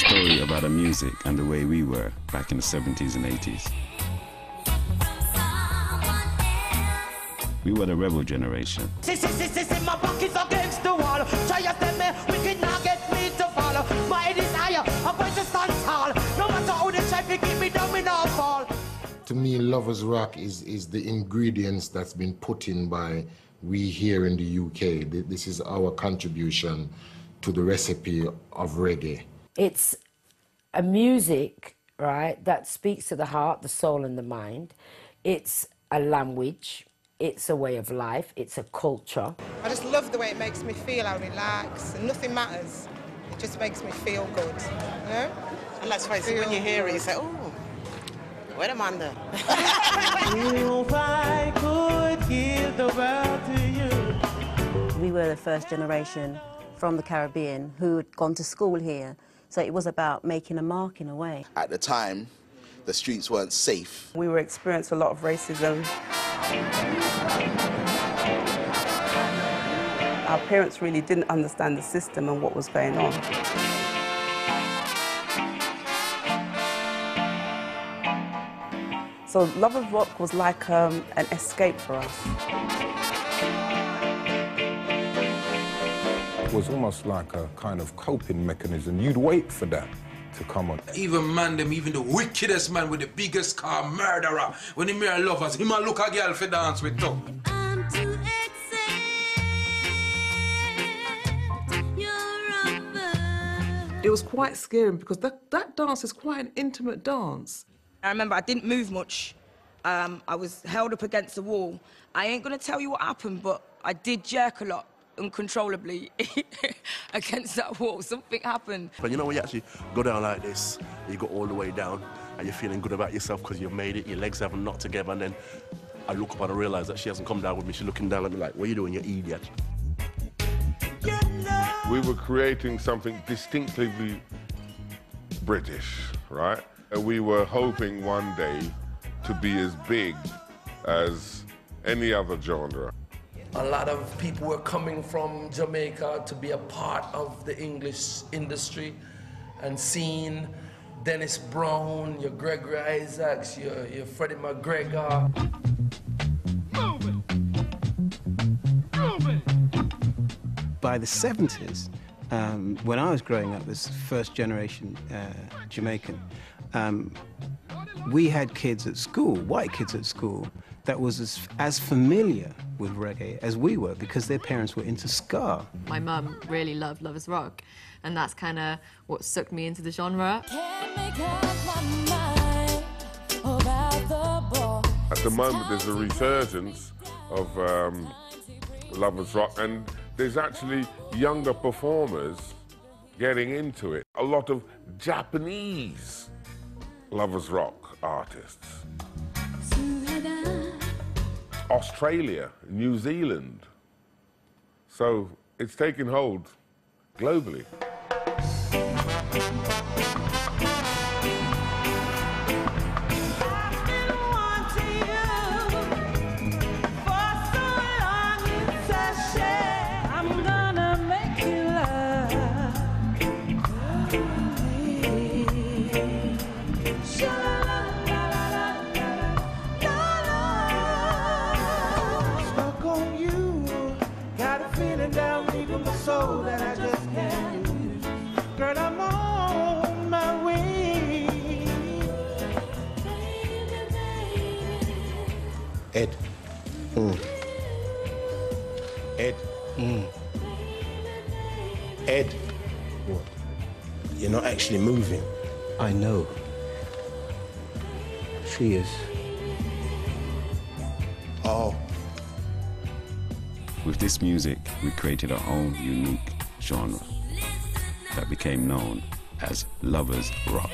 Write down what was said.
story about the music and the way we were back in the 70s and 80s. We were the rebel generation. My back is against the wall. Try to tell me, we cannot get me to follow. My head is higher, I'm going to stand tall. No matter how they try to keep me down, me not fall. To me, Lovers Rock is the ingredients that's been put in by we here in the UK. This is our contribution to the recipe of reggae. It's a music, right, that speaks to the heart, the soul and the mind. It's a language. It's a way of life. It's a culture. I just love the way it makes me feel. I relax and nothing matters. It just makes me feel good, you know? And let's face it, when you hear it, you say, oh, wait a minute. If I could give the world to you. We were the first generation from the Caribbean who had gone to school here. So it was about making a mark in a way. At the time, the streets weren't safe. We were experiencing a lot of racism. Our parents really didn't understand the system and what was going on. So Lovers Rock was like an escape for us. It was almost like a kind of coping mechanism. You'd wait for that to come on. Even man, them, even the wickedest man with the biggest car, murderer, when he marry lovers, he might look a girl for dance with too. It was quite scary because that dance is quite an intimate dance. I remember I didn't move much. I was held up against the wall. I ain't gonna tell you what happened, but I did jerk a lot uncontrollably against that wall. Something happened. But you know when you actually go down like this, you go all the way down and you're feeling good about yourself because you've made it, your legs haven't knocked together, and then I look up and I realise that she hasn't come down with me. She's looking down at me like, what are you doing, you idiot? We were creating something distinctively British, right? And we were hoping one day to be as big as any other genre. A lot of people were coming from Jamaica to be a part of the English industry and seeing Dennis Brown, your Gregory Isaacs, your Freddie McGregor. By the 70s, when I was growing up as first generation Jamaican, we had kids at school, white kids at school, that was as familiar with reggae as we were because their parents were into ska. My mum really loved Lovers Rock, and that's kind of what sucked me into the genre. At the moment, there's a resurgence of Lovers Rock, and there's actually younger performers getting into it. A lot of Japanese Lovers Rock artists. Australia, New Zealand. So it's taken hold globally. So that I just can't lose. Girl, I'm on my way. Ed. Ed. Ed. What? You're not actually moving. I know. She is. Oh. With this music, we created our own unique genre that became known as Lovers Rock.